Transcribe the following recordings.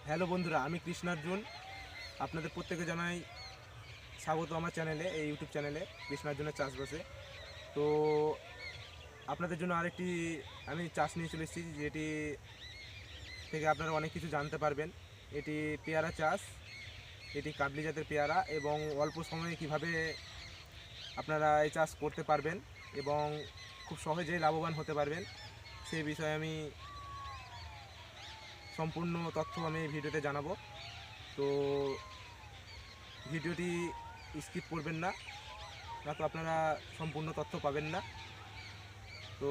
Hello বন্ধুরা, আমি কৃষ্ণার্জুন। আপনাদের প্রত্যেকে জানাই স্বাগত আমার চ্যানেলে, এই ইউটিউব চ্যানেলে কৃষ্ণার্জুনের চাষবাসে। তো আপনাদের জন্য আরেকটি আমি চাষ নিয়ে চলে এসেছি, যেটি থেকে আপনারা অনেক কিছু জানতে পারবেন। এটি পেয়ারা চাষ, এটি কাবলি জাতের পেয়ারা, এবং অল্প সময়ে কিভাবে আপনারা এই চাষ করতে পারবেন এবং খুব সহজেই লাভবান হতে পারবেন, সেই বিষয়ে আমি সম্পূর্ণ তথ্য আমি এই ভিডিওতে জানাবো। তো ভিডিওটি স্কিপ করবেন না, না তো আপনারা সম্পূর্ণ তথ্য পাবেন না। তো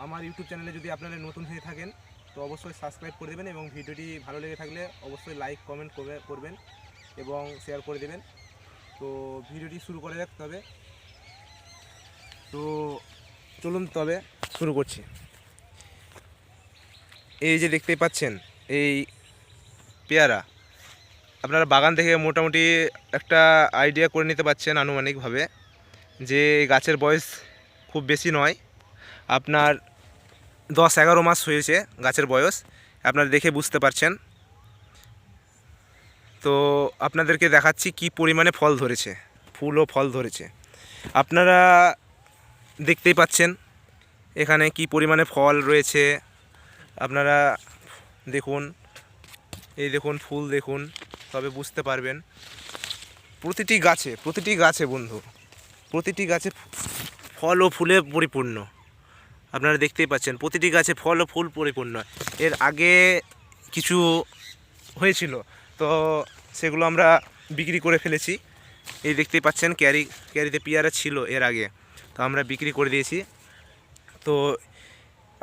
আমার ইউটিউব চ্যানেলে যদি আপনারা নতুন হয়ে থাকেন তো অবশ্যই সাবস্ক্রাইব করে দেবেন, এবং ভিডিওটি ভালো লেগে থাকলে অবশ্যই লাইক কমেন্ট করবেন এবং শেয়ার করে দেবেন। তো ভিডিওটি শুরু করা যাক তবে। তো চলুন তবে শুরু করছি। এই যে দেখতেই পাচ্ছেন এই পেয়ারা, আপনারা বাগান থেকে মোটামুটি একটা আইডিয়া করে নিতে পারছেন আনুমানিকভাবে যে গাছের বয়স খুব বেশি নয়, আপনার 10-11 মাস হয়েছে গাছের বয়স, আপনারা দেখে বুঝতে পারছেন। তো আপনাদেরকে দেখাচ্ছি কি পরিমাণে ফল ধরেছে, ফুল ও ফল ধরেছে। আপনারা দেখতেই পাচ্ছেন এখানে কি পরিমাণে ফল রয়েছে। আপনারা দেখুন, এই দেখুন ফুল দেখুন, তবে বুঝতে পারবেন। প্রতিটি গাছে বন্ধু, প্রতিটি গাছে ফল ও ফুলে পরিপূর্ণ। আপনারা দেখতেই পাচ্ছেন প্রতিটি গাছে ফল ও ফুল পরিপূর্ণ। এর আগে কিছু হয়েছিল, তো সেগুলো আমরা বিক্রি করে ফেলেছি। এই দেখতেই পাচ্ছেন ক্যারিতে পেয়ারা ছিল এর আগে, তো আমরা বিক্রি করে দিয়েছি। তো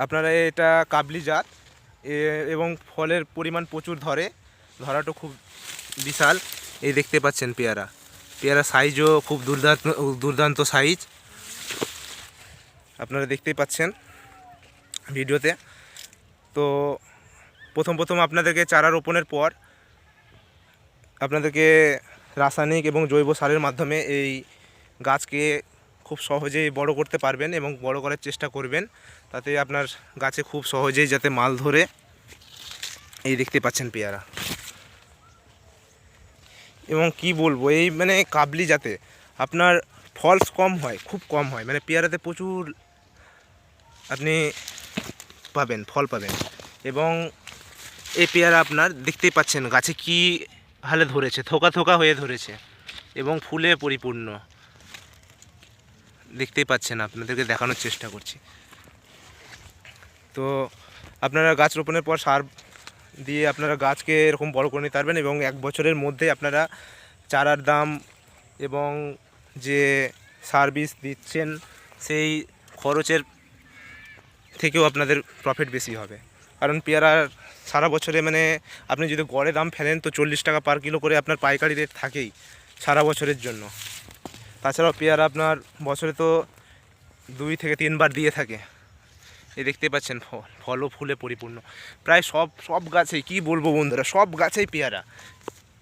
আপনারা এটা কাবলি জাত এবং ফলের পরিমাণ প্রচুর ধরাটা খুব বিশাল। এই দেখতে পাচ্ছেন পেয়ারা সাইজও খুব দুর্দান্ত সাইজ, আপনারা দেখতেই পাচ্ছেন ভিডিওতে। তো প্রথম আপনাদেরকে চারা রোপণের পর আপনাদেরকে রাসায়নিক এবং জৈব সারের মাধ্যমে এই গাছকে খুব সহজেই বড় করতে পারবেন এবং বড় করার চেষ্টা করবেন, তাতে আপনার গাছে খুব সহজেই যাতে মাল ধরে। এই দেখতে পাচ্ছেন পেয়ারা, এবং কি বলবো, এই মানে কাবলি জাতে আপনার ফলস কম হয়, খুব কম হয়, মানে পেয়ারাতে প্রচুর আপনি ফল পাবেন। এবং এই পেয়ারা আপনার দেখতেই পাচ্ছেন গাছে কি হালে ধরেছে, থোকা হয়ে ধরেছে এবং ফুলে পরিপূর্ণ। দেখতেই পাচ্ছেন, আপনাদেরকে দেখানোর চেষ্টা করছি। তো আপনারা গাছ রোপণের পর সার দিয়ে আপনারা গাছকে এরকম বড় করে নিতে পারবেন, এবং 1 বছরের মধ্যে আপনারা চারার দাম এবং যে সার্ভিস দিচ্ছেন সেই খরচের থেকেও আপনাদের প্রফিট বেশি হবে। কারণ পেয়ারার সারা বছরে মানে আপনি যদি গড়ে দাম ফেলেন তো 40 টাকা পার কিলো করে আপনার পাইকারি রেট থাকেই সারা বছরের জন্য। তাছাড়াও পেয়ারা আপনার বছরে তো 2 থেকে 3 বার দিয়ে থাকে। এই দেখতে পাচ্ছেন ফল ও ফুলে পরিপূর্ণ। প্রায় সব গাছেই, কি বলবো বন্ধুরা, সব গাছেই পেয়ারা,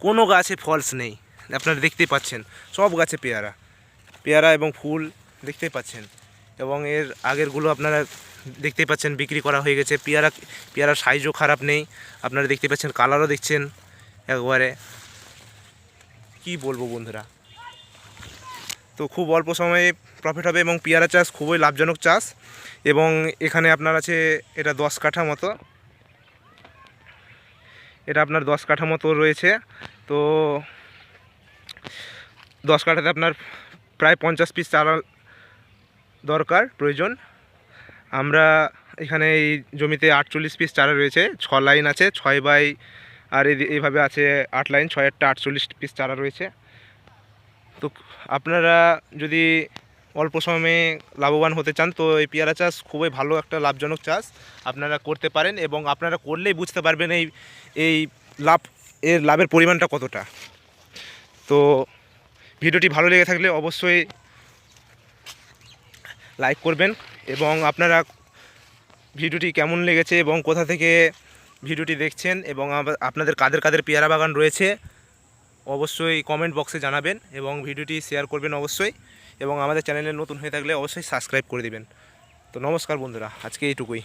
কোনো গাছে ফলস নেই। আপনারা দেখতেই পাচ্ছেন সব গাছে পেয়ারা এবং ফুল দেখতেই পাচ্ছেন। এবং এর আগেরগুলো আপনারা দেখতেই পাচ্ছেন বিক্রি করা হয়ে গেছে। পেয়ারার সাইজও খারাপ নেই, আপনারা দেখতে পাচ্ছেন, কালারও দেখছেন একবারে, কি বলবো বন্ধুরা। তো খুব অল্প সময়ে প্রফিট হবে, এবং পেয়ারা চাষ খুবই লাভজনক চাষ। এবং এখানে আপনার আছে এটা 10 কাঠা মতো, এটা আপনার 10 কাঠা মতো রয়েছে। তো 10 কাঠাতে আপনার প্রায় 50 পিস চারা প্রয়োজন। আমরা এখানে এই জমিতে 48 পিস চারা রয়েছে, 6 লাইন আছে, 6 বাই আর এইভাবে আছে 8 লাইন, 6-8টা 48 পিস চারা রয়েছে। তো আপনারা যদি অল্প সময়ে লাভবান হতে চান তো এই পেয়ারা চাষ খুবই ভালো একটা লাভজনক চাষ, আপনারা করতে পারেন, এবং আপনারা করলেই বুঝতে পারবেন এই লাভের পরিমাণটা কতটা। তো ভিডিওটি ভালো লেগে থাকলে অবশ্যই লাইক করবেন, এবং আপনারা ভিডিওটি কেমন লেগেছে এবং কোথা থেকে ভিডিওটি দেখছেন, এবং আপনাদের কাদের পেয়ারা বাগান রয়েছে অবশ্যই কমেন্ট বক্সে জানাবেন, এবং ভিডিওটি শেয়ার করবেন অবশ্যই, এবং আমাদের চ্যানেলে নতুন হয়ে থাকলে অবশ্যই সাবস্ক্রাইব করে দিবেন। তো নমস্কার বন্ধুরা, আজকে এইটুকুই।